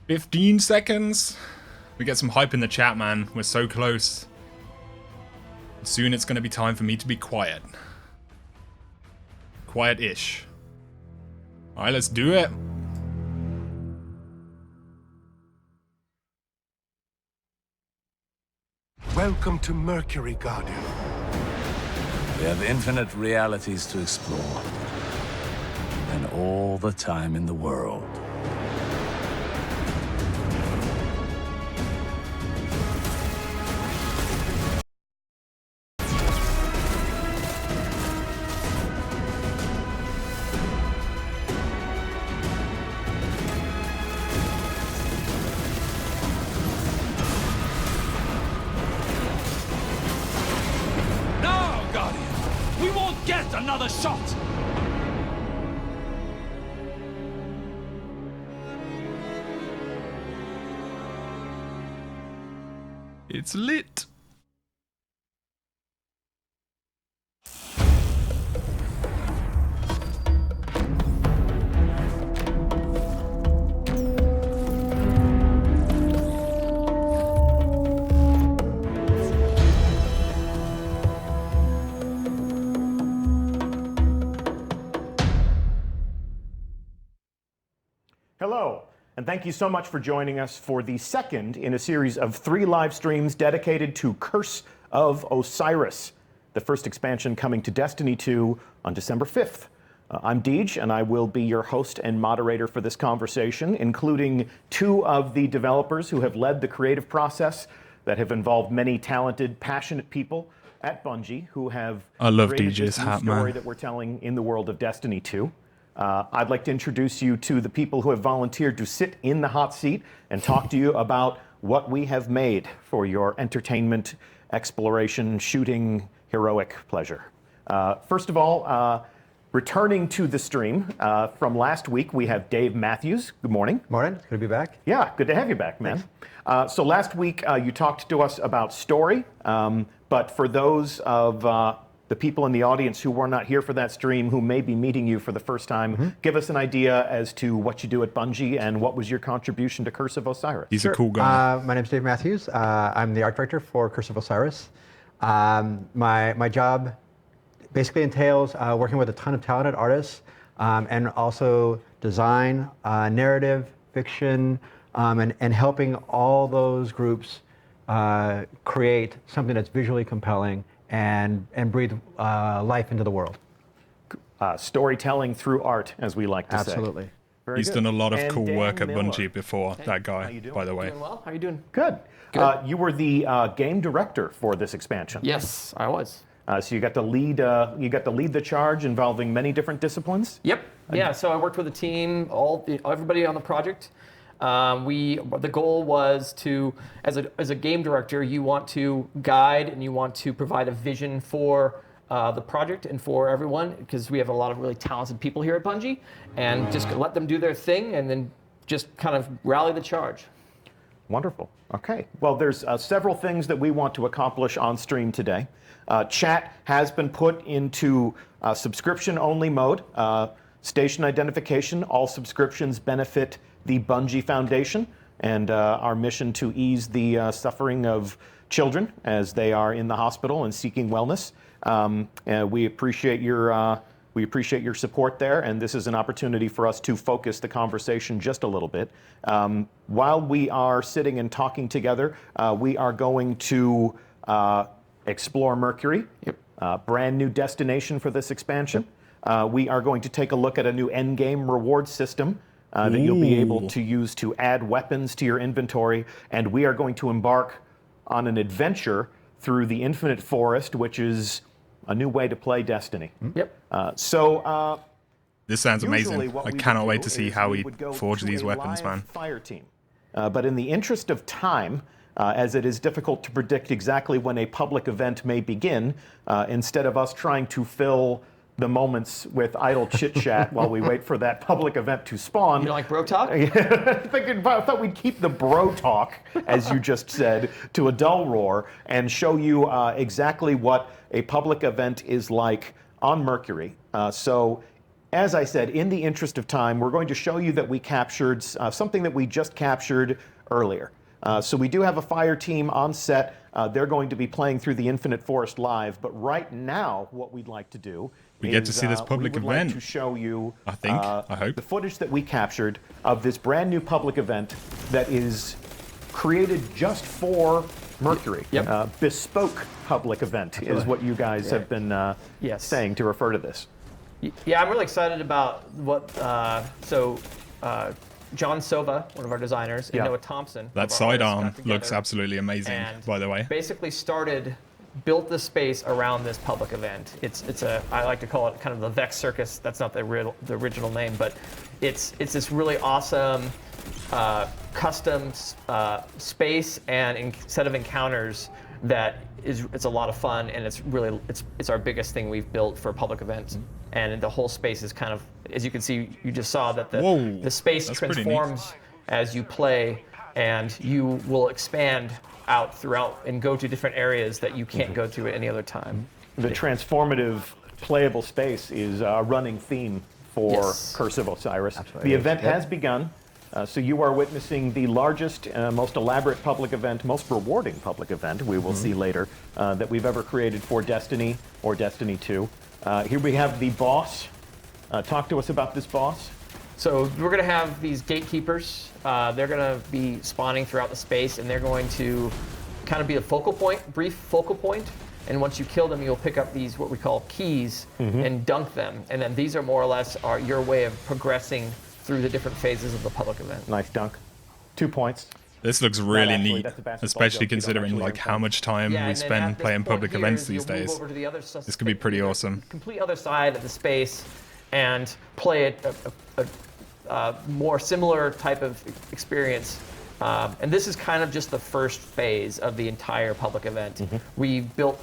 15 seconds. We get some hype in the chat, man. We're so close. Soon it's going to be time for me to be quiet. Quiet-ish. Alright, let's do it. Welcome to Mercury, Guardian. We have infinite realities to explore. And all the time in the world. Another shot! It's lit. Hello, and thank you so much for joining us for the second in a series of 3 live streams dedicated to Curse of Osiris, the first expansion coming to Destiny 2 on December 5th. I'm Deej, and I will be your host and moderator for this conversation, including 2 of the developers who have led the creative process that have involved many talented, passionate people at Bungie who have created this new story that we're telling in the world of Destiny 2. I'd like to introduce you to the people who have volunteered to sit in the hot seat and talk to you about what we have made for your entertainment, exploration, shooting, heroic pleasure. First of all, returning to the stream from last week, we have Dave Matthews. Good morning. Morning. Good to be back. Yeah, good to have you back, man. So last week, you talked to us about story, but for those of the people in the audience who were not here for that stream, who may be meeting you for the first time, give us an idea as to what you do at Bungie and what was your contribution to Curse of Osiris. He's a cool guy. My name's Dave Matthews. I'm the art director for Curse of Osiris. My job basically entails working with a ton of talented artists and also design, narrative, fiction, and helping all those groups create something that's visually compelling and breathe life into the world. Storytelling through art, as we like to say. Absolutely. He's done a lot of cool work at Bungie before, that guy, by the way. Doing well? How are you doing? Good. You were the game director for this expansion. Yes, I was. So you got to lead. The charge involving many different disciplines. Yep. Yeah. So I worked with a team, everybody on the project. The goal was to, as a game director, you want to guide and you want to provide a vision for the project and for everyone, because we have a lot of really talented people here at Bungie, and just let them do their thing and then just kind of rally the charge. Wonderful. Okay. Well, there's several things that we want to accomplish on stream today. Chat has been put into subscription-only mode. Station identification, all subscriptions benefit the Bungie Foundation and our mission to ease the suffering of children as they are in the hospital and seeking wellness. We appreciate your support there, and this is an opportunity for us to focus the conversation just a little bit. While we are sitting and talking together, we are going to explore Mercury, brand new destination for this expansion. We are going to take a look at a new endgame reward system that you'll be able to use to add weapons to your inventory, and we are going to embark on an adventure through the Infinite Forest, which is a new way to play Destiny. Yep. This sounds amazing. I cannot wait to see how we forge these weapons, man. Fire team. But in the interest of time, as it is difficult to predict exactly when a public event may begin, instead of us trying to fill the moments with idle chit-chat while we wait for that public event to spawn. You don't like bro talk? I thought we'd keep the bro talk, as you just said, to a dull roar and show you exactly what a public event is like on Mercury. So as I said, in the interest of time, we're going to show you that we captured something that we just captured earlier. So we do have a fire team on set. They're going to be playing through the Infinite Forest live. But right now, what we'd like to do We get to see this public we would event. like to show you, I hope. the footage that we captured of this brand new public event that is created just for Mercury. Yep. Bespoke public event is what you guys have been saying to refer to this. Yeah, I'm really excited about what. John Sova, one of our designers, and Noah Thompson. That sidearm looks absolutely amazing, by the way. Basically built the space around this public event. I like to call it kind of the Vex Circus. That's not the original name, but it's this really awesome custom space and set of encounters that it's a lot of fun, and it's our biggest thing we've built for public events. And the whole space is kind of, as you can see, you just saw that the space transforms as you play, and you will expand out throughout and go to different areas that you can't go to at any other time. The transformative playable space is a running theme for Curse of Osiris. Absolutely. The event has begun. So you are witnessing the largest, most elaborate public event, most rewarding public event, we will see later, that we've ever created for Destiny or Destiny 2. Here we have the boss. Talk to us about this boss. So we're going to have these gatekeepers. They're going to be spawning throughout the space, and they're going to kind of be a brief focal point. And once you kill them, you'll pick up these, what we call keys, and dunk them. And then these are more or less your way of progressing through the different phases of the public event. Nice dunk. 2 points. This looks really actually, neat, that's a basketball especially joke. You don't considering actually like earn how points. much time we and then spend at this playing point public here, events these you'll move days. over to the other This could be pretty awesome. Complete other side of the space and play a more similar type of experience. And this is kind of just the first phase of the entire public event. We built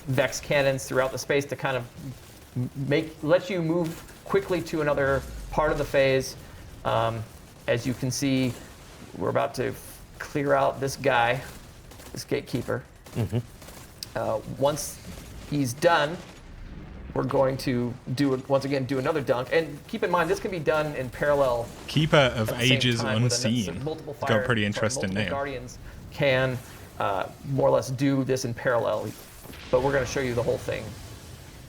Vex cannons throughout the space to kind of let you move quickly to another part of the phase. As you can see, we're about to clear out this guy, this gatekeeper. Once he's done, we're going to once again do another dunk. And keep in mind, this can be done in parallel. Keeper of at the same Ages time with Unseen. multiple It's got a pretty interesting multiple name. Guardians can more or less do this in parallel, but we're going to show you the whole thing.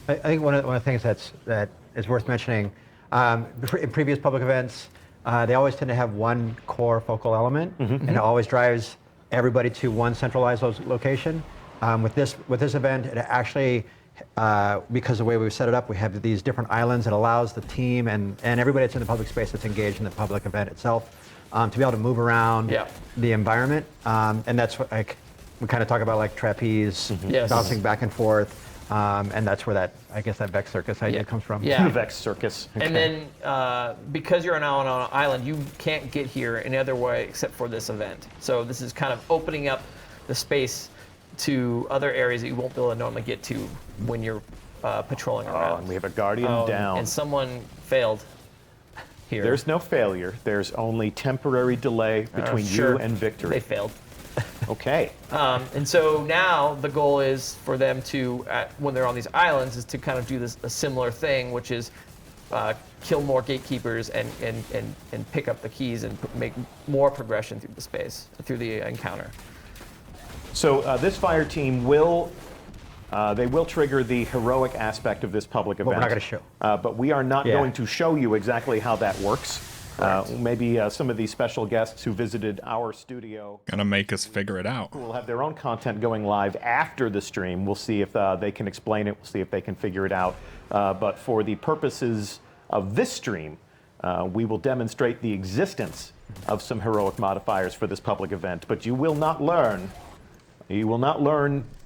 I think one of the things that is worth mentioning, in previous public events, they always tend to have one core focal element, and it always drives everybody to one centralized location. With this event, it actually, because of the way we've set it up, we have these different islands. It allows the team and everybody that's in the public space that's engaged in the public event itself to be able to move around the environment. And that's what we kind of talk about, like trapeze, bouncing back and forth. And that's where that Vex Circus idea comes from. Yeah. Vex Circus. Okay. And then because you're now on an island, you can't get here any other way except for this event. So this is kind of opening up the space to other areas that you won't be able to normally get to when you're patrolling around. And we have a Guardian down. And someone failed here. There's no failure. There's only temporary delay between you and victory. They failed. Okay. And so now the goal is for them to, when they're on these islands, is to kind of do a similar thing, which is kill more gatekeepers and pick up the keys and make more progression through the space, through the encounter. So this fire team will trigger the heroic aspect of this public event. But we're not going to show. But we are not going to show you exactly how that works. Maybe some of these special guests who visited our studio Gonna make us figure it out. will have their own content going live after the stream. We'll see if they can explain it. We'll see if they can figure it out. But for the purposes of this stream, we will demonstrate the existence of some heroic modifiers for this public event. But you will not learn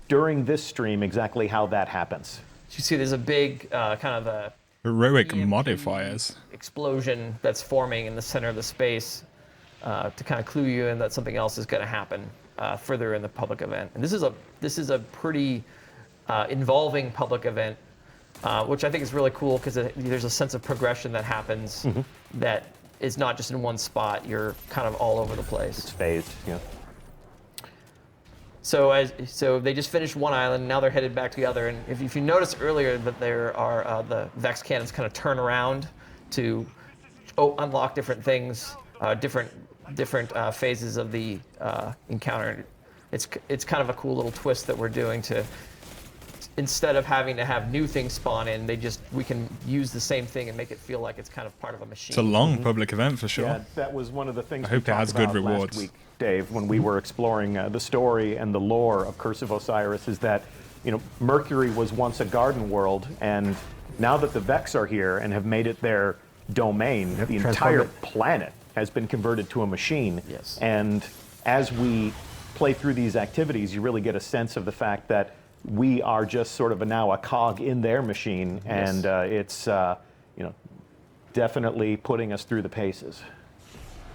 during this stream exactly how that happens. You see there's a big kind of a Heroic EMP modifiers. explosion that's forming in the center of the space to kind of clue you in that something else is going to happen further in the public event. And this is a pretty involving public event, which I think is really cool because there's a sense of progression that happens that is not just in one spot. You're kind of all over the place. It's phased, yeah. So they just finished one island. Now they're headed back to the other. And if you notice earlier that there are the Vex cannons kind of turn around to unlock different things, different phases of the encounter. It's kind of a cool little twist that we're doing to, instead of having to have new things spawn in, we can use the same thing and make it feel like it's kind of part of a machine. It's a long public event for sure. Yeah, that was one of the things I we hope it talked has good about rewards. last week, Dave, when we were exploring the story and the lore of Curse of Osiris, is that Mercury was once a garden world, and now that the Vex are here and have made it their domain, the entire planet has been converted to a machine. Yes. And as we play through these activities, you really get a sense of the fact that we are just sort of now a cog in their machine, and it's definitely putting us through the paces.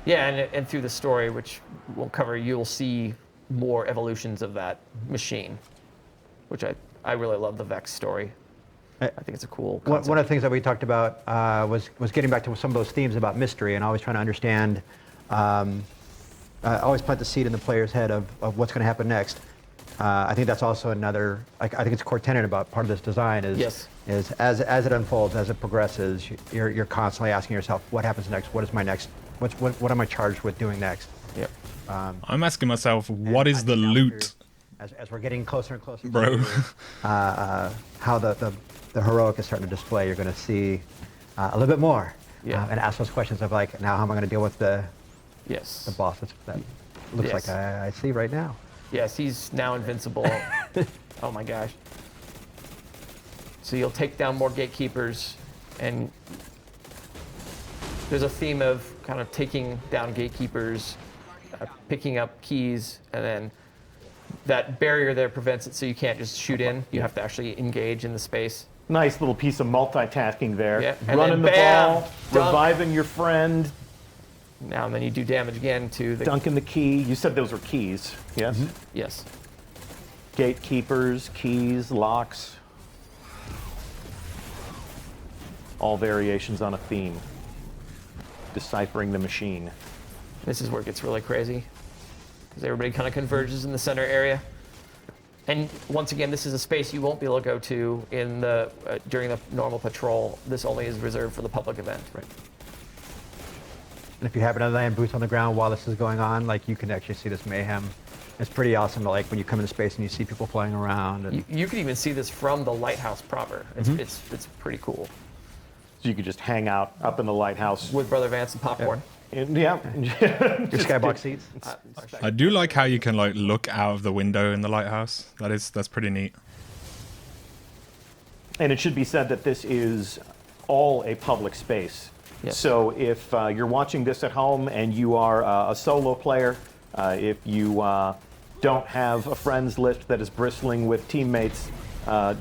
Yeah, and through the story, which we'll cover, you'll see more evolutions of that machine, which I really love the Vex story. I think it's a cool concept. One of the things that we talked about was getting back to some of those themes about mystery and always trying to understand, always plant the seed in the player's head of what's going to happen next. I think that's also another, I think it's a core tenet about part of this design is as it unfolds, as it progresses, you're constantly asking yourself, what happens next? What is my next? What am I charged with doing next? Yep. I'm asking myself, what is the loot? As we're getting closer and closer Bro. to how the heroic is starting to display, you're going to see a little bit more. Yeah. And ask those questions of like, now how am I going to deal with the boss that looks like I see right now? Yes, he's now invincible. Oh my gosh. So you'll take down more gatekeepers, and there's a theme of kind of taking down gatekeepers, picking up keys, and then that barrier there prevents it so you can't just shoot in. You have to actually engage in the space. Nice little piece of multitasking there. Yeah. And Running then the bam, ball, dunk. reviving your friend, Now and then you do damage again to the... dunking the key. You said those were keys, yes? Mm-hmm. Yes. Gatekeepers, keys, locks. All variations on a theme. Deciphering the machine. This is where it gets really crazy, because everybody kind of converges in the center area. And once again, this is a space you won't be able to go to in the during the normal patrol. This only is reserved for the public event. Right. And if you happen to land boots on the ground while this is going on, like you can actually see this mayhem. It's pretty awesome to, like, when you come into space and you see people flying around. And You can even see this from the lighthouse proper. It's pretty cool. So you could just hang out up in the lighthouse. With Brother Vance and popcorn. Your your skybox seats. I do like how you can like look out of the window in the lighthouse. That's pretty neat. And it should be said that this is all a public space. Yes. So if you're watching this at home and you are a solo player, if you don't have a friends list that is bristling with teammates,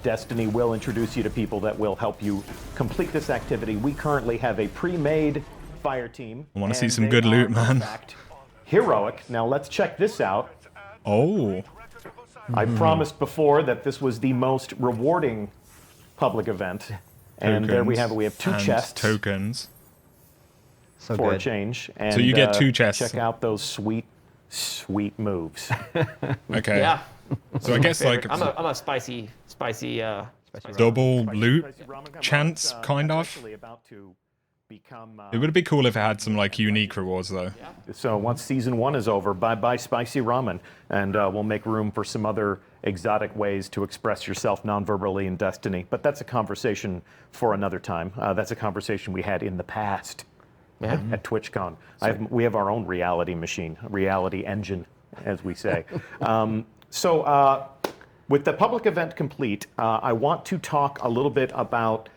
Destiny will introduce you to people that will help you complete this activity. We currently have a pre-made fire team. I want to see and some they good loot, are, in man. fact, heroic. Now let's check this out. Oh. I promised before that this was the most rewarding public event. And there we have it. We have two and chests tokens. So for a good. change. And, So you get two chests. Check out those sweet, sweet moves. Okay. Yeah. So I guess like I'm a spicy. double loot chance, kind of. Actually about to become, It would be cool if it had some like unique rewards though. so once season 1 is over, bye-bye spicy ramen, and we'll make room for some other exotic ways to express yourself non-verbally in Destiny. But that's a conversation for another time. That's a conversation we had in the past at TwitchCon. We have our own reality machine, reality engine, as we say. With the public event complete, I want to talk a little bit about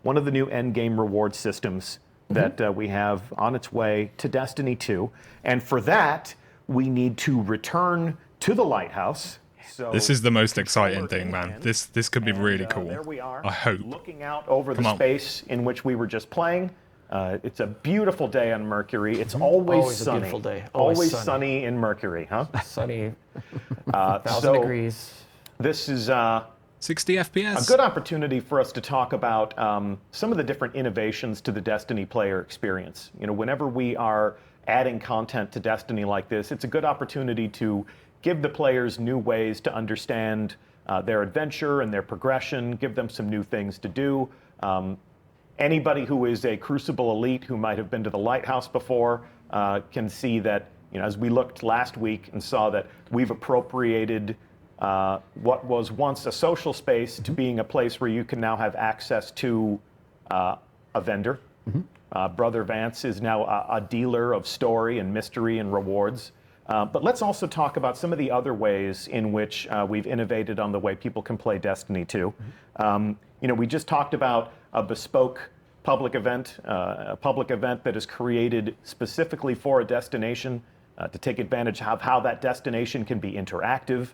one of the new endgame reward systems that we have on its way to Destiny 2. And for that, we need to return to the lighthouse. So This is the most exciting thing, man. This could be really cool. There we are, I hope. looking out over Come the on. space in which we were just playing. It's a beautiful day on Mercury. It's always, Always a sunny. beautiful day. Always Always sunny in Mercury, huh? Sunny. So 1,000 degrees. this is 60 FPS. a good opportunity for us to talk about some of the different innovations to the Destiny player experience. You know, whenever we are adding content to Destiny like this, it's a good opportunity to give the players new ways to understand their adventure and their progression, give them some new things to do. Anybody who is a Crucible elite who might have been to the Lighthouse before can see that, as we looked last week and saw that we've appropriated what was once a social space to being a place where you can now have access to a vendor. Brother Vance is now a dealer of story and mystery and rewards. But let's also talk about some of the other ways in which we've innovated on the way people can play Destiny 2. We just talked about a bespoke public event, a public event that is created specifically for a destination to take advantage of how that destination can be interactive.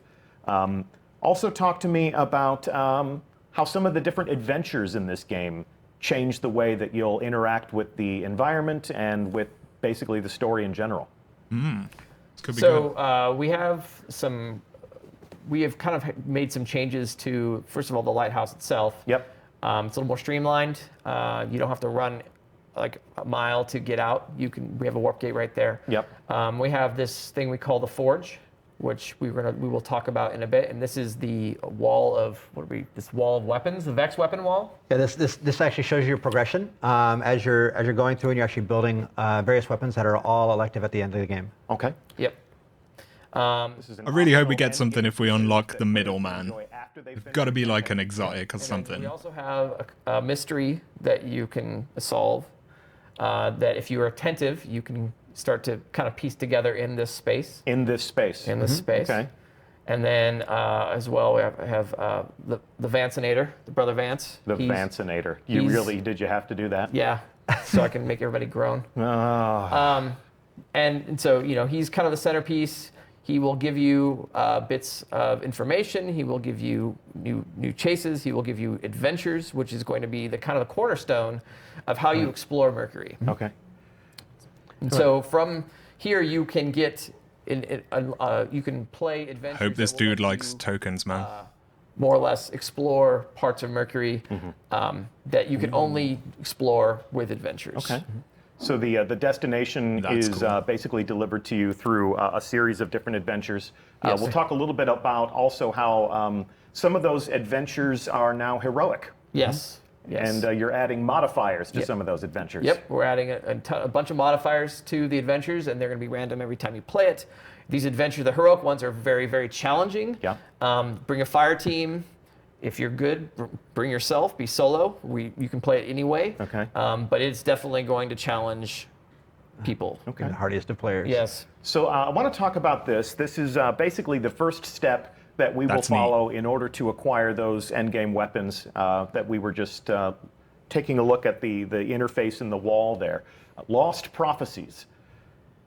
Also talk to me about how some of the different adventures in this game change the way that you'll interact with the environment and with basically the story in general. Could be good. So we have kind of made some changes to, first of all, the lighthouse itself. Yep. It's a little more streamlined. You don't have to run like a mile to get out. We have a warp gate right there. Yep. We have this thing we call the Forge, which we will talk about in a bit. And this is the wall of this wall of weapons, the Vex weapon wall. Yeah, this actually shows you your progression as you're going through and you're actually building various weapons that are all elective at the end of the game. Okay. Yep. I really hope we get something if we unlock the middleman. It's got to be like an exotic or something. We also have a mystery that you can solve. That if you are attentive, you can start to kind of piece together in this space. In this space. Okay. And then as well, we have the Vancinator, the Brother Vance. The Vancinator. Did you have to do that? Yeah, so I can make everybody groan. And so, he's kind of the centerpiece. He will give you bits of information. He will give you new chases. He will give you adventures, which is going to be the kind of the cornerstone of how you explore Mercury. Okay. And so from here, you can get you can play adventures. Hope this that will dude let likes you, tokens, man. more or less explore parts of Mercury that you can only explore with adventures. Okay. So the destination That's is cool. basically delivered to you through a series of different adventures. Yes. We'll talk a little bit about also how some of those adventures are now heroic. Yes. Yes. And you're adding modifiers to some of those adventures. Yep, we're adding a bunch of modifiers to the adventures, and they're going to be random every time you play it. These adventures, the heroic ones, are very, very challenging. Yeah. Bring a fire team. If you're good, bring yourself. Be solo. You can play it anyway. Okay. But it's definitely going to challenge people. Okay. The hardiest of players. Yes. So I want to talk about this. This is basically the first step that we will That's neat. follow in order to acquire those endgame weapons that we were just taking a look at the interface in the wall there. Lost Prophecies.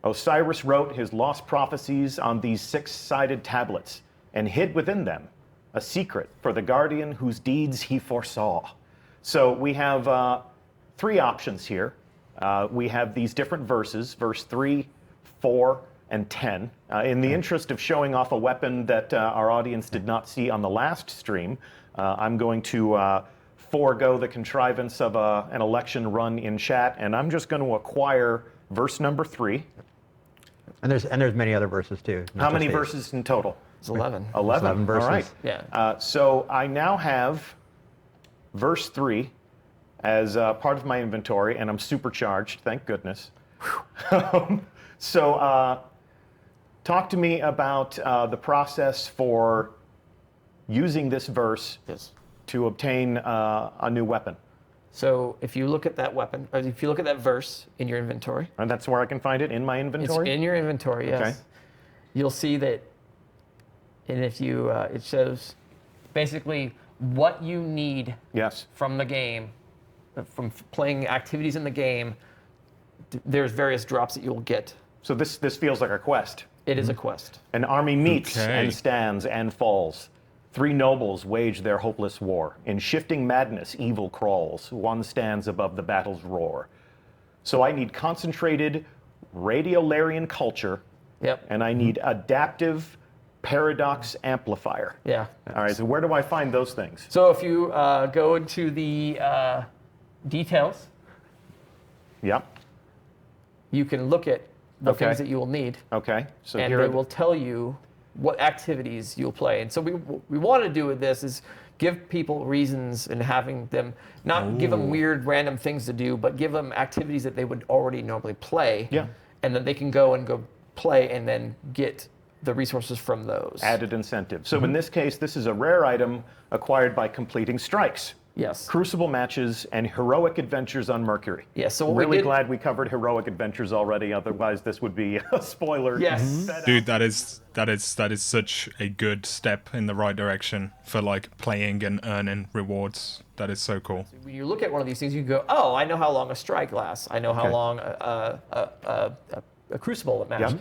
Osiris wrote his lost prophecies on these 6-sided tablets and hid within them a secret for the guardian whose deeds he foresaw. So we have 3 options here. We have these different verses, verse 3, 4, and 10. In the interest of showing off a weapon that our audience did not see on the last stream, I'm going to forego the contrivance of an election run in chat, and I'm just going to acquire verse number 3. And there's many other verses too. How many verses in total? It's 11. 11 verses. All right. Yeah. So I now have verse 3 as part of my inventory, and I'm supercharged, thank goodness. So talk to me about the process for using this verse to obtain a new weapon. So if you look at that weapon, or if you look at that verse in your inventory, And that's where I can find it, in my it's inventory? in your inventory, yes. Okay. You'll see that, and if you, it shows basically what you need Yes. from the game, from playing activities in the game. There's various drops that you'll get. So this feels like a quest. It is a quest. An army meets Okay. and stands and falls. 3 nobles wage their hopeless war. In shifting madness, evil crawls. One stands above the battle's roar. So I need concentrated radiolarian culture, Yep. and I need adaptive paradox amplifier. Yeah. All right, so where do I find those things? So if you go into the details, Yep. you can look at the Okay. things that you will need, Okay. So and here they are will tell you what activities you'll play. And so we want to do with this is give people reasons and having them not give them weird random things to do, but give them activities that they would already normally play. Yeah. And then they can go play and then get the resources from those. Added incentive. So in this case, this is a rare item acquired by completing strikes. Yes. Crucible matches and heroic adventures on Mercury. Yeah, so I'm what we really did- glad we covered heroic adventures already. Otherwise, this would be a spoiler. Yes. Dude, that is such a good step in the right direction for like playing and earning rewards. That is so cool. When you look at one of these things, you go, oh, I know how long a strike lasts. I know how Okay. long a crucible match. Yep.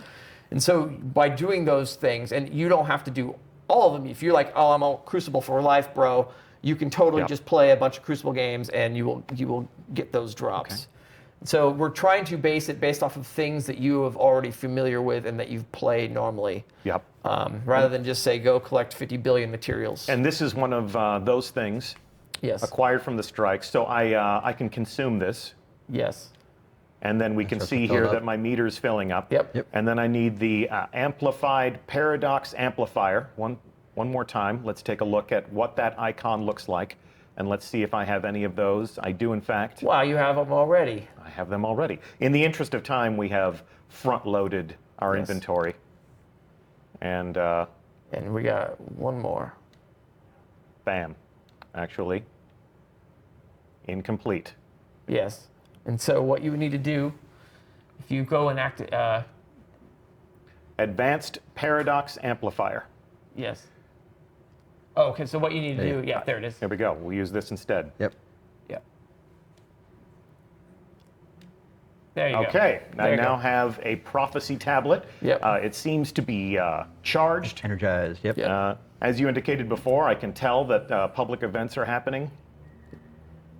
And so by doing those things, and you don't have to do all of them. If you're like, oh, I'm a crucible for life, bro, you can totally Yep. just play a bunch of crucible games and you will get those drops. So we're trying to base it based off of things that you have already familiar with and that you've played normally. Yep. Rather than just say, go collect 50 billion materials. And this is one of those things yes. acquired from the strikes. So I can consume this, Yes. and then we can starts see to fill here up. that my meter's filling up. Yep. And then I need the amplified paradox amplifier. One more time. Let's take a look at what that icon looks like, and let's see if I have any of those. I do, in fact. Wow, you have them already. I have them already. In the interest of time, we have front-loaded our Yes. inventory. And And we got one more. bam, actually, incomplete. Yes. And so what you would need to do, if you go and act, Advanced paradox amplifier. yes. Oh, okay. So what you need to do, yeah, there it is. There we go. We'll use this instead. Yep. Yeah. There you go. Okay, There I you now go. have a prophecy tablet. Yep. It seems to be charged. Energized. Yep. Yeah. As you indicated before, I can tell that public events are happening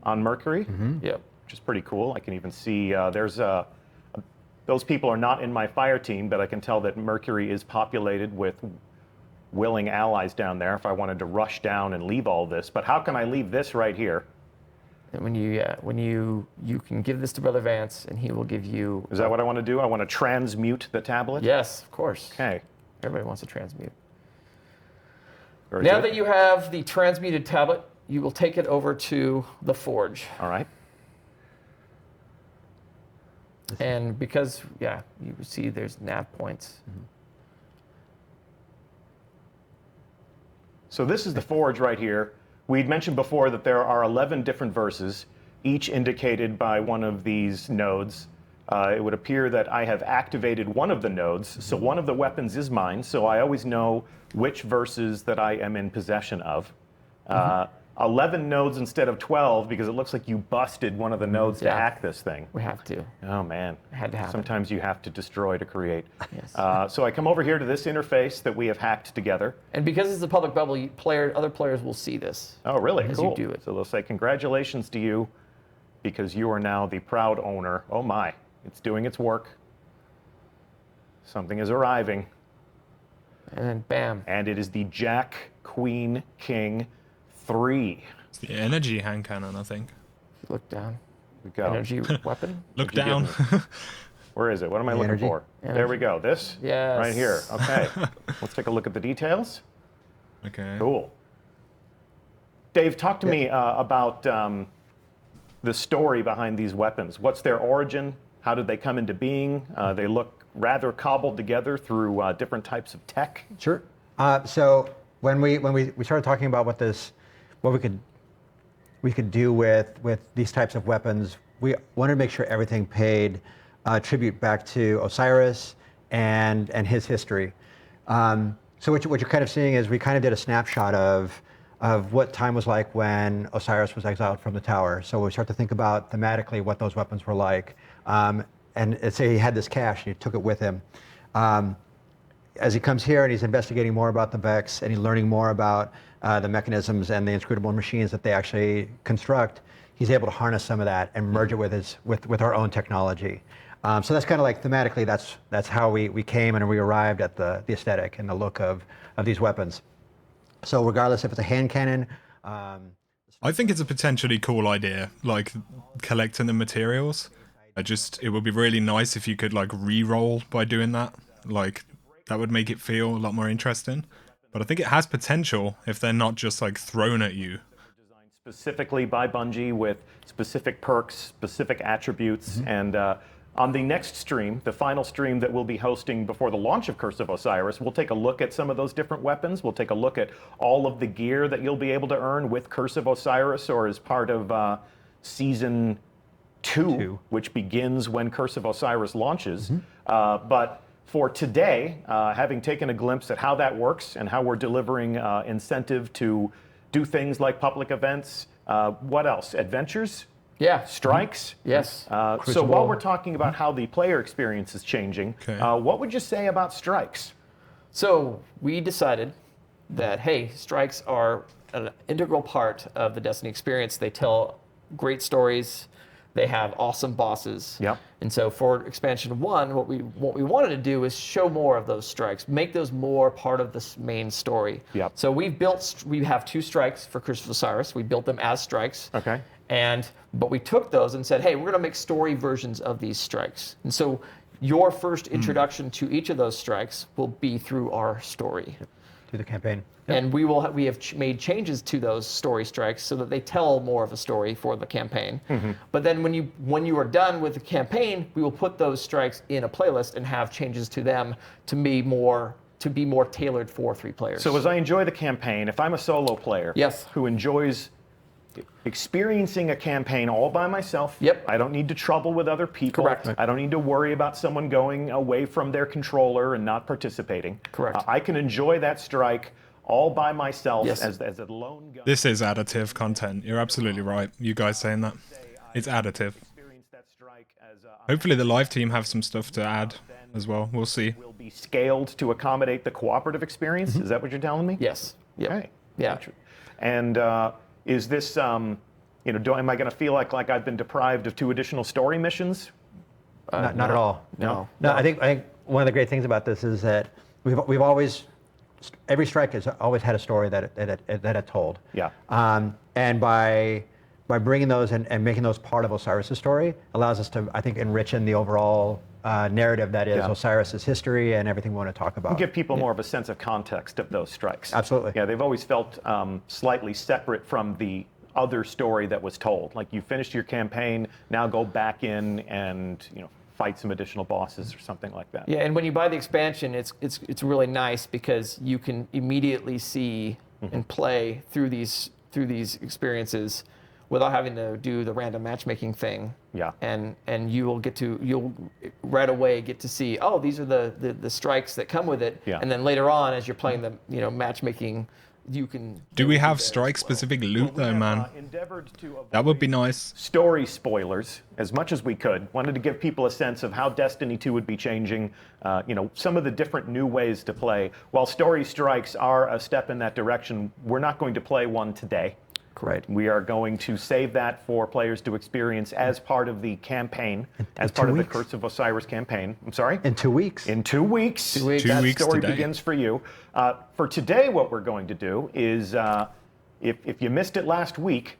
on Mercury, Yep. which is pretty cool. I can even see those people are not in my fire team, but I can tell that Mercury is populated with willing allies down there if I wanted to rush down and leave all this. But how can I leave this right here? And when you can give this to Brother Vance, and he will give you. Is that what I want to do? I want to transmute the tablet? Yes, of course. Okay. Everybody wants to transmute. Very Now good. that you have the transmuted tablet, you will take it over to the forge. All right. And because, yeah, you see there's nav points. So this is the forge right here. We'd mentioned before that there are 11 different verses, each indicated by one of these nodes. It would appear that I have activated one of the nodes, so one of the weapons is mine, so I always know which verses that I am in possession of. 11 nodes instead of 12 because it looks like you busted one of the nodes to Yeah. hack this thing. We have to. Oh man, It had to happen. sometimes you have to destroy to create. Yes. So I come over here to this interface that we have hacked together. And because it's a public bubble, other players will see this. Oh, really? As you Cool. do it. So they'll say, congratulations to you because you are now the proud owner. Oh my, it's doing its work. Something is arriving. And then bam. And it is the Jack, Queen, King 3. It's the energy hand cannon, I think. If you look down. We go. Energy weapon. Look What'd you down. give Where is it? What am I looking energy. for? There we go. This? Yes. Right here. Okay. Let's take a look at the details. Okay. Cool. Dave, talk to me about the story behind these weapons. What's their origin? How did they come into being? They look rather cobbled together through different types of tech. Sure. So when we started talking about what we could do with these types of weapons, we wanted to make sure everything paid tribute back to Osiris and his history. So what you're kind of seeing is we kind of did a snapshot of what time was like when Osiris was exiled from the tower. So we start to think about thematically what those weapons were like. And say he had this cache and he took it with him. As he comes here and he's investigating more about the Vex and he's learning more about the mechanisms and the inscrutable machines that they actually construct, he's able to harness some of that and merge it with our own technology. So that's kind of like thematically, that's how we came and we arrived at the aesthetic and the look of these weapons. So regardless if it's a hand cannon, I think it's a potentially cool idea, like collecting the materials. It would be really nice if you could like re-roll by doing that. Like That would make it feel a lot more interesting. But I think it has potential if they're not just like thrown at you. Specifically by Bungie with specific perks, specific attributes, and on the next stream, the final stream that we'll be hosting before the launch of Curse of Osiris, we'll take a look at some of those different weapons. We'll take a look at all of the gear that you'll be able to earn with Curse of Osiris or as part of Season 2, which begins when Curse of Osiris launches. But for today, having taken a glimpse at how that works and how we're delivering incentive to do things like public events, what else? Adventures? Yeah. Strikes? Yes. So while we're talking about how the player experience is changing, what would you say about strikes? So we decided that, hey, strikes are an integral part of the Destiny experience. They tell great stories. They have awesome bosses. Yep. And so for expansion 1, what we wanted to do is show more of those strikes, make those more part of this main story. Yep. So we have 2 strikes for Curse of Osiris. We built them as strikes. Okay. But we took those and said, hey, we're going to make story versions of these strikes. And so your first introduction to each of those strikes will be through our story. Through the campaign. And we have made changes to those story strikes so that they tell more of a story for the campaign. But then when you are done with the campaign, we will put those strikes in a playlist and have changes to them to be more tailored for 3 players. So as I enjoy the campaign, if I'm a solo player who enjoys experiencing a campaign all by myself, I don't need to trouble with other people. Correct. I don't need to worry about someone going away from their controller and not participating. Correct. I can enjoy that strike all by myself as a lone gun. This is additive content. You're absolutely right. You guys saying that. It's additive. Hopefully the live team have some stuff to add as well. We'll see. Will be scaled to accommodate the cooperative experience. Is that what you're telling me? Yes. Yep. Okay. Yeah. And is this, am I going to feel like I've been deprived of 2 additional story missions? Not at all. No. I think one of the great things about this is that we've always, every strike has always had a story that it told. Yeah. And by bringing those and making those part of Osiris' story allows us to, I think, enrich in the overall narrative that is Osiris' history and everything we want to talk about. Give people more of a sense of context of those strikes. Absolutely. Yeah, they've always felt slightly separate from the other story that was told. Like you finished your campaign, now go back in and fight some additional bosses or something like that. Yeah, and when you buy the expansion, it's really nice because you can immediately see and play through these experiences without having to do the random matchmaking thing. Yeah. And you'll right away get to see, oh, these are the strikes that come with it. Yeah. And then later on, as you're playing the matchmaking, you can. Do we have strike-specific loot though, man? That would be nice. Story spoilers as much as we could. Wanted to give people a sense of how Destiny 2 would be changing, some of the different new ways to play. While story strikes are a step in that direction, we're not going to play one today. Correct. We are going to save that for players to experience as part of the campaign, as part of the Curse of Osiris campaign. I'm sorry? In 2 weeks. In 2 weeks. 2 weeks. That 2 weeks story today. begins for you. For today, what we're going to do is, if you missed it last week,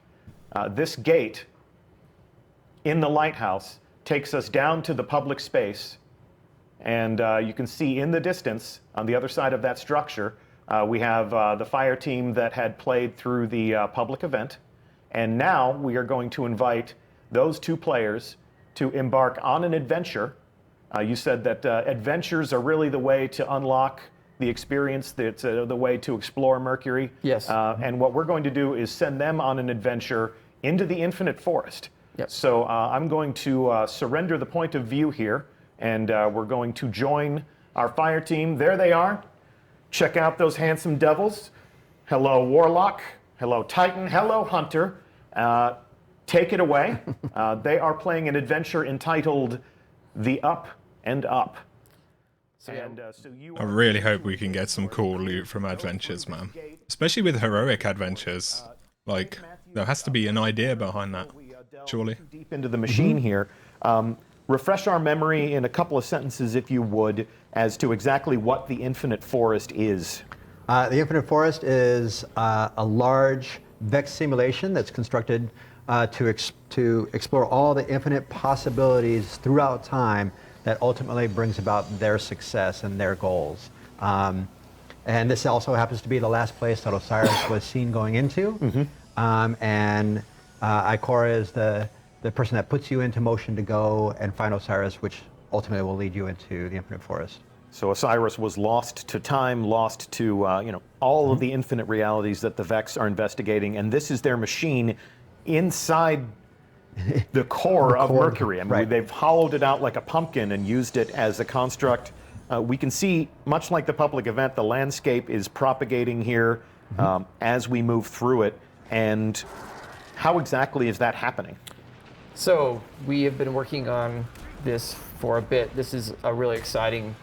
this gate in the lighthouse takes us down to the public space. And you can see in the distance, on the other side of that structure, we have the fire team that had played through the public event. And now we are going to invite those 2 players to embark on an adventure. You said that adventures are really the way to unlock the experience, that's the way to explore Mercury. Yes. And what we're going to do is send them on an adventure into the Infinite Forest. Yep. So I'm going to surrender the point of view here, and we're going to join our fire team. There they are. Check out those handsome devils. Hello, Warlock. Hello, Titan. Hello, Hunter. Take it away. They are playing an adventure entitled The Up and Up. I really hope we can get some cool loot from adventures, man. Especially with heroic adventures. Like, there has to be an idea behind that, surely. Deep into the machine here. Refresh our memory in a couple of sentences, if you would, as to exactly what the Infinite Forest is. The Infinite Forest is a large Vex simulation that's constructed to explore all the infinite possibilities throughout time that ultimately brings about their success and their goals. And this also happens to be the last place that Osiris was seen going into. And Ikora is the person that puts you into motion to go and find Osiris, which ultimately will lead you into the Infinite Forest. So Osiris was lost to time, lost to all of the infinite realities that the Vex are investigating, and this is their machine inside the core of Mercury. I mean, they've hollowed it out like a pumpkin and used it as a construct. We can see, much like the public event, the landscape is propagating here as we move through it. And how exactly is that happening? So we have been working on this for a bit. This is a really exciting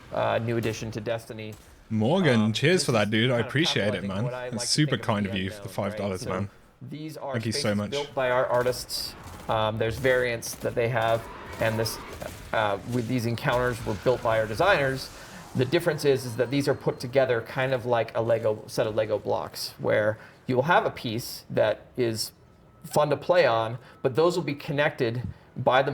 new addition to Destiny. Morgan, cheers for that, dude. I appreciate it, man. It's super kind of you for the $5, man. These are Thank you so much. built by our artists. There's variants that they have, and this with these encounters were built by our designers. The difference is that these are put together kind of like a Lego set of Lego blocks, where you will have a piece that is fun to play on, but those will be connected by the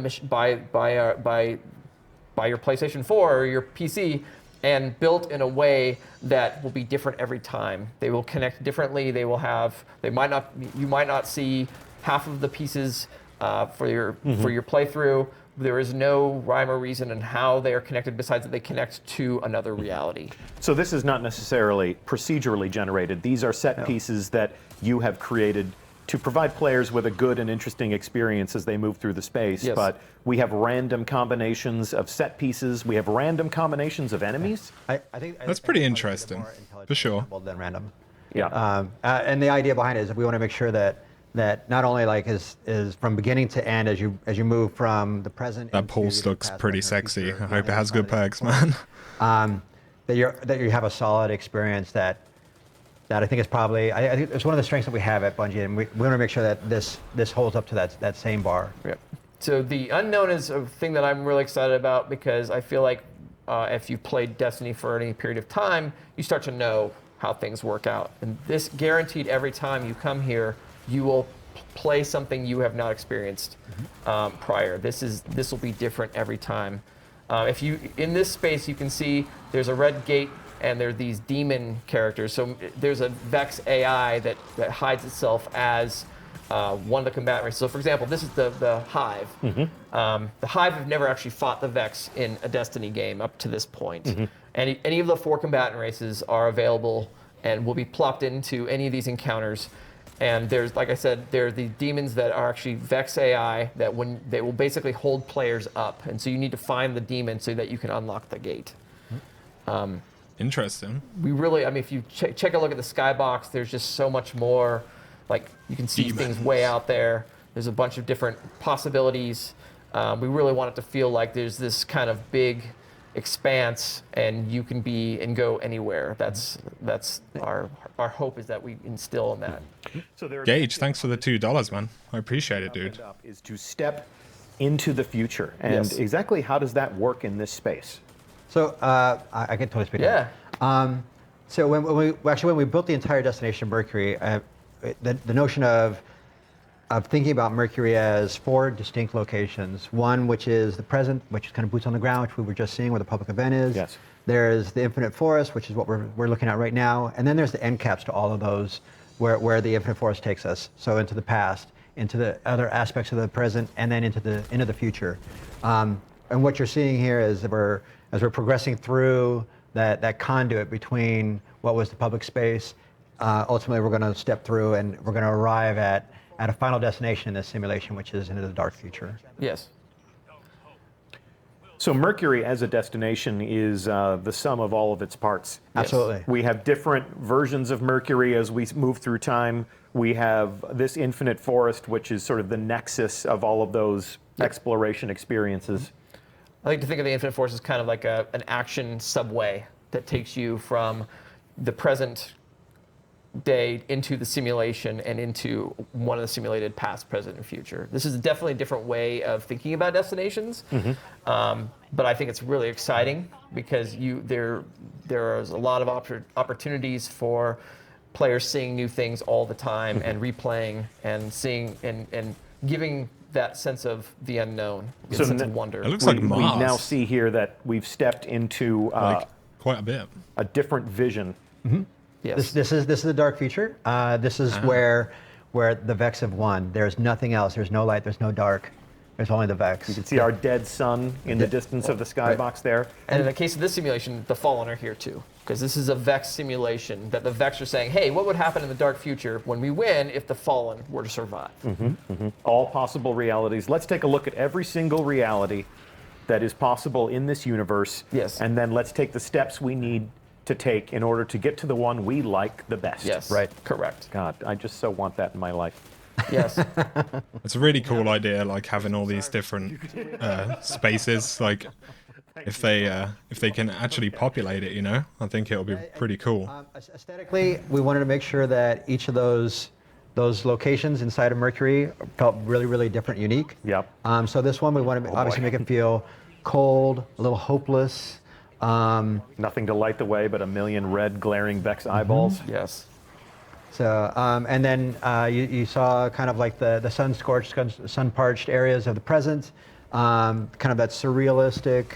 by your PlayStation 4 or your PC, and built in a way that will be different every time. They will connect differently. They will have. You might not see half of the pieces for your playthrough. There is no rhyme or reason in how they are connected, besides that they connect to another reality. So this is not necessarily procedurally generated. These are set pieces that you have created to provide players with a good and interesting experience as they move through the space. Yes. But we have random combinations of set pieces. We have random combinations of enemies. I think That's pretty interesting, for sure. Than random. Yeah. And the idea behind it is we want to make sure that not only like is from beginning to end as you move from the present. That pulse looks pretty sexy. I hope it has good perks, man. That you have a solid experience that I think is probably I think it's one of the strengths that we have at Bungie, and we want to make sure that this holds up to that same bar. Yep. So the unknown is a thing that I'm really excited about, because I feel like if you've played Destiny for any period of time, you start to know how things work out. And this guaranteed every time you come here, you will play something you have not experienced prior. This will be different every time. If you in this space, you can see there's a red gate, and there are these demon characters. So there's a Vex AI that hides itself as one of the combatant races. So for example, this is the Hive. The Hive have never actually fought the Vex in a Destiny game up to this point. Any of the 4 combatant races are available and will be plopped into any of these encounters. And there's, like I said, there are the demons that are actually Vex AI that they will basically hold players up. And so you need to find the demon so that you can unlock the gate. Interesting. We really, I mean, if you check a look at the skybox, there's just so much more. Like, you can see things way out there. There's a bunch of different possibilities. We really want it to feel like there's this kind of big expanse, and you can be and go anywhere. That's our hope, is that we instill in that. So Gage, thanks for the $2, man. I appreciate it, dude. Is to step into the future, and Yes. exactly how does that work in this space? So I can totally speak. Yeah. So when we built the entire destination Mercury, the notion of thinking about Mercury as 4 distinct locations. One, which is the present, which is kind of boots on the ground, which we were just seeing where the public event is. Yes. There's the Infinite Forest, which is what we're looking at right now. And then there's the end caps to all of those, where the Infinite Forest takes us. So into the past, into the other aspects of the present, and then into the future. And what you're seeing here is that as we're progressing through that conduit between what was the public space, ultimately we're going to step through and we're going to arrive at a final destination in this simulation, which is into the dark future. Yes. So Mercury as a destination is the sum of all of its parts. Absolutely. We have different versions of Mercury as we move through time. We have this infinite forest, which is sort of the nexus of all of those exploration experiences. I like to think of the Infinite Force as kind of like an action subway that takes you from the present day into the simulation and into one of the simulated past, present, and future. This is definitely a different way of thinking about destinations, but I think it's really exciting because there is a lot of opportunities for players seeing new things all the time and replaying and seeing and giving that sense of the unknown, sense of wonder. It looks like we Mars. now see here that we've stepped into Quite a bit. a different vision. Yes. This is the dark future. This is where the Vex have won. There's nothing else. There's no light. There's no dark. There's only the Vex. You can see our dead sun in the distance of the skybox there. And in the case of this simulation, the Fallen are here too, because this is a Vex simulation that the Vex are saying, hey, what would happen in the dark future when we win if the Fallen were to survive? All possible realities. Let's take a look at every single reality that is possible in this universe. Yes. And then let's take the steps we need to take in order to get to the one we like the best. Yes. Right. Correct. God, I just so want that in my life. Yes. It's a really cool idea, like having all these different spaces. Like if they can actually populate it, you know, I think it'll be pretty cool. Aesthetically, we wanted to make sure that each of those locations inside of Mercury felt really, really different, unique. Yep. So this one, we want to obviously make it feel cold, a little hopeless. Nothing to light the way but a million red glaring Vex eyeballs. Yes. So, and then you saw kind of like the sun-scorched, sun-parched areas of the present, kind of that surrealistic,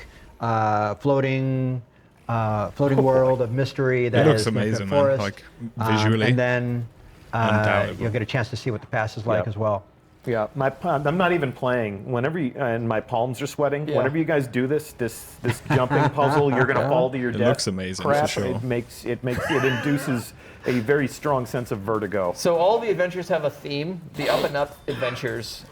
floating world of mystery that It looks is amazing, man. forest. Like visually. And then Undoubtedly. you'll get a chance to see what the past is like Yep. as well. Yeah, I'm not even playing. Whenever and my palms are sweating. Yeah. Whenever you guys do this jumping puzzle, you're gonna fall to your death. looks amazing, for crap, sure. It induces a very strong sense of vertigo. So all the adventures have a theme. The up and up adventures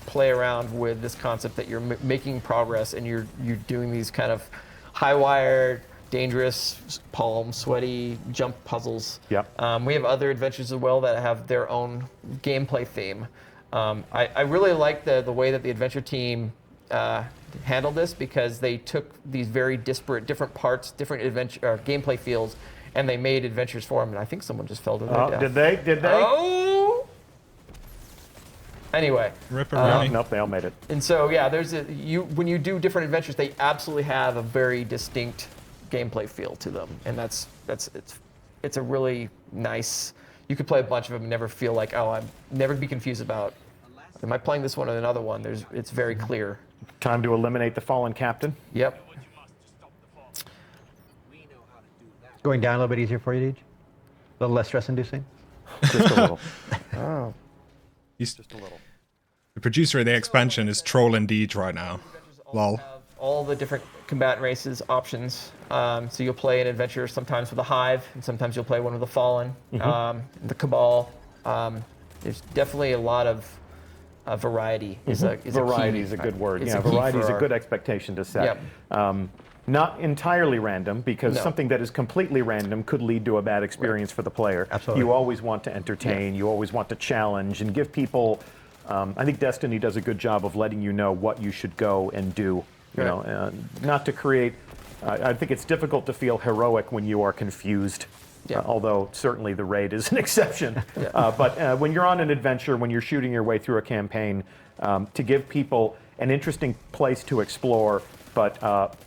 play around with this concept that you're making progress and you're doing these kind of high wire, dangerous, palm sweaty jump puzzles. Yep. We have other adventures as well that have their own gameplay theme. I really like the way that the adventure team handled this, because they took these very disparate, different parts, different adventure gameplay fields, and they made adventures for them. And I think someone just fell to their death. Did they? Did they? Oh. Anyway. Ripperoni. Nope, they all made it. And so yeah, when you do different adventures, they absolutely have a very distinct gameplay feel to them, and it's a really nice. You could play a bunch of them and never feel like, oh, I'm never be confused about, am I playing this one or another one? It's very clear. Time to eliminate the fallen captain. Yep. Going down a little bit easier for you, Deej? A little less stress-inducing? Just a little. He's just a little. The producer of the expansion is trolling Deej right now. Lol. Have all the different combatant races options. So you'll play an adventure sometimes with a hive, and sometimes you'll play one with the fallen, the cabal. There's definitely a lot of variety. Variety is a good word. It's Yeah, a key variety is for a good expectation to set. Yep. Not entirely random, because No. something that is completely random could lead to a bad experience for the player. Absolutely. You always want to entertain, you always want to challenge and give people, I think Destiny does a good job of letting you know what you should go and do. You know, not to create, I think it's difficult to feel heroic when you are confused. Yeah. Although certainly the raid is an exception. But when you're on an adventure, when you're shooting your way through a campaign, to give people an interesting place to explore, but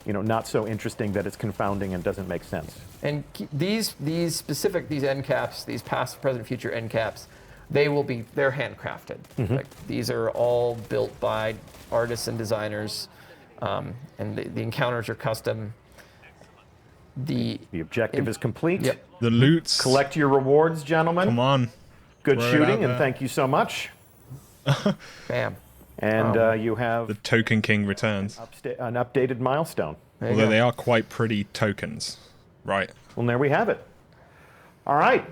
not so interesting that it's confounding and doesn't make sense. And these end caps, these past, present, future end caps, they're handcrafted. Like, these are all built by artists and designers, and the encounters are custom. The objective is complete. Yep. The loots. Collect your rewards, gentlemen. Come on. Good Throw it shooting, out and there. thank you so much. Bam. And you have The Token King returns. an updated milestone. There you Although go. they are quite pretty tokens. Right. Well, there we have it. All right.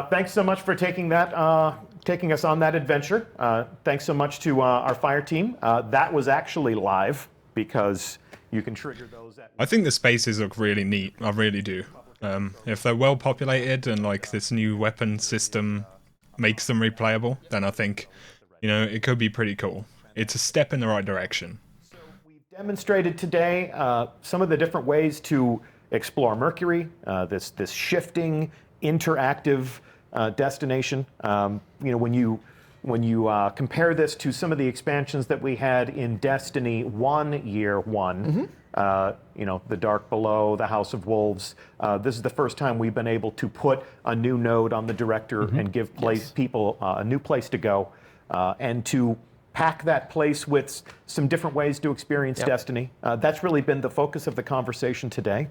Thanks so much for taking us on that adventure. Thanks so much to our fire team. That was actually live, because you can trigger those at I think the spaces look really neat. I really do. If they're well populated and like this new weapon system makes them replayable, then I think, it could be pretty cool. It's a step in the right direction. We've demonstrated today some of the different ways to explore Mercury, this shifting, interactive destination. When you compare this to some of the expansions that we had in Destiny 1 Year 1, the Dark Below, the House of Wolves, this is the first time we've been able to put a new node on the Director and give people a new place to go, and to pack that place with some different ways to experience Destiny. That's really been the focus of the conversation today.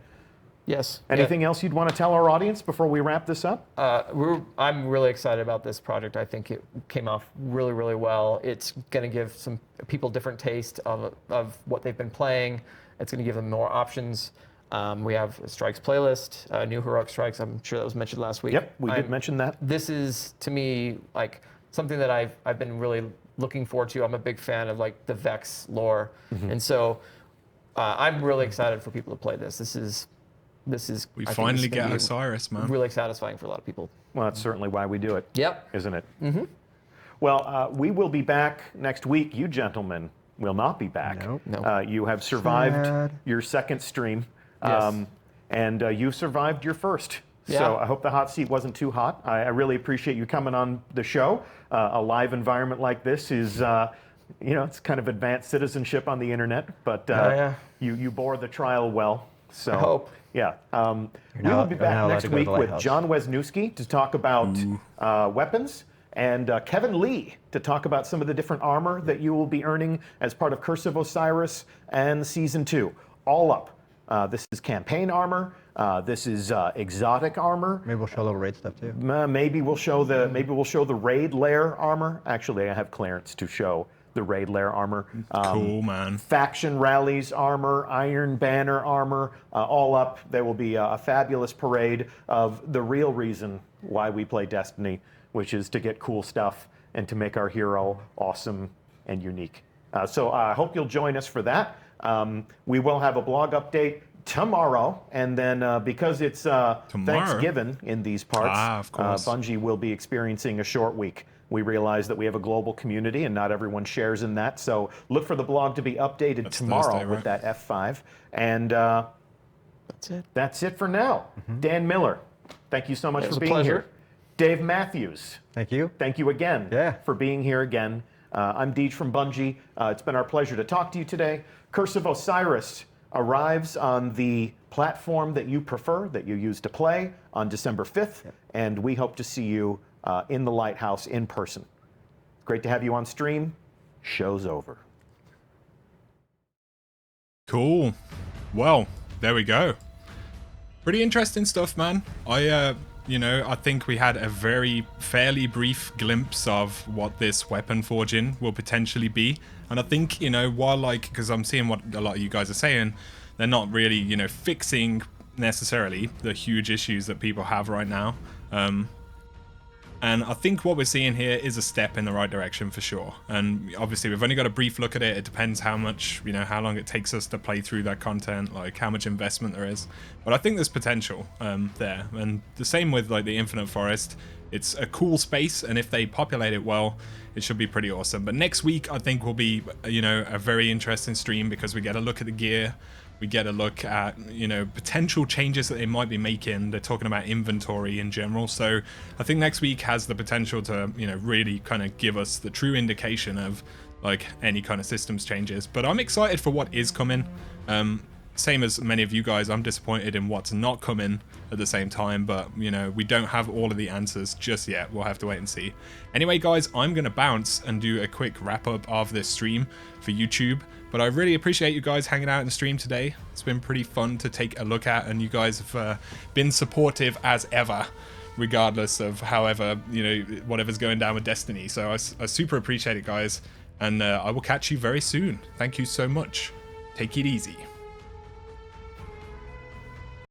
Yes. Anything else you'd want to tell our audience before we wrap this up? I'm really excited about this project. I think it came off really, really well. It's going to give some people different taste of what they've been playing. It's going to give them more options. We have a Strikes playlist, new Heroic Strikes. I'm sure that was mentioned last week. Yep, we did mention that. This is, to me, like something that I've been really looking forward to. I'm a big fan of like the Vex lore, and so I'm really excited for people to play this. This is. We finally get Osiris, man. Really satisfying for a lot of people. Well, that's certainly why we do it. Yep. Isn't it? Mm-hmm. Well, we will be back next week. You gentlemen will not be back. No. You have survived your second stream, Yes. and you survived your first. Yeah. So I hope the hot seat wasn't too hot. I really appreciate you coming on the show. A live environment like this is, it's kind of advanced citizenship on the internet, but you bore the trial well. So I hope. Yeah. We will be back next week with John Wisniewski to talk about weapons, and Kevin Lee to talk about some of the different armor that you will be earning as part of Curse of Osiris and Season 2. All up. This is campaign armor. This is exotic armor. Maybe we'll show a little raid stuff too. Maybe we'll show the raid lair armor. Actually, I have clearance to show the raid lair armor. Cool, man. Faction rallies armor, Iron Banner armor, all up. There will be a fabulous parade of the real reason why we play Destiny, which is to get cool stuff and to make our hero awesome and unique. So I hope you'll join us for that. We will have a blog update tomorrow, and then because it's Thanksgiving in these parts, of course. Bungie will be experiencing a short week. We realize that we have a global community and not everyone shares in that. So look for the blog to be updated tomorrow Thursday, right? with that F5. And That's it. that's it for now. Dan Miller, thank you so much was for a being pleasure. here. Dave Matthews, Thank you. thank you again for being here again. I'm Deej from Bungie. It's been our pleasure to talk to you today. Curse of Osiris arrives on the platform that you prefer, that you use to play, on December 5th, and we hope to see you in the Lighthouse in person. Great to have you on stream. Show's over. Cool. Well, there we go. Pretty interesting stuff, man. I think we had a fairly brief glimpse of what this weapon forging will potentially be. And I think, while because I'm seeing what a lot of you guys are saying, they're not really, fixing necessarily the huge issues that people have right now. And I think what we're seeing here is a step in the right direction for sure. And obviously we've only got a brief look at it. It depends how much, how long it takes us to play through that content, like how much investment there is. But I think there's potential there. And the same with the Infinite Forest. It's a cool space, and if they populate it well, it should be pretty awesome. But next week I think will be, a very interesting stream because we get a look at the gear. We get a look at, potential changes that they might be making. They're talking about inventory in general. So I think next week has the potential to, really kind of give us the true indication of any kind of systems changes. But I'm excited for what is coming. Same as many of you guys, I'm disappointed in what's not coming at the same time, but we don't have all of the answers just yet. We'll have to wait and see. Anyway, guys, I'm going to bounce and do a quick wrap up of this stream for YouTube, but I really appreciate you guys hanging out in the stream today. It's been pretty fun to take a look at, and you guys have been supportive as ever, regardless of however, whatever's going down with Destiny. So I super appreciate it, guys, and I will catch you very soon. Thank you so much. Take it easy.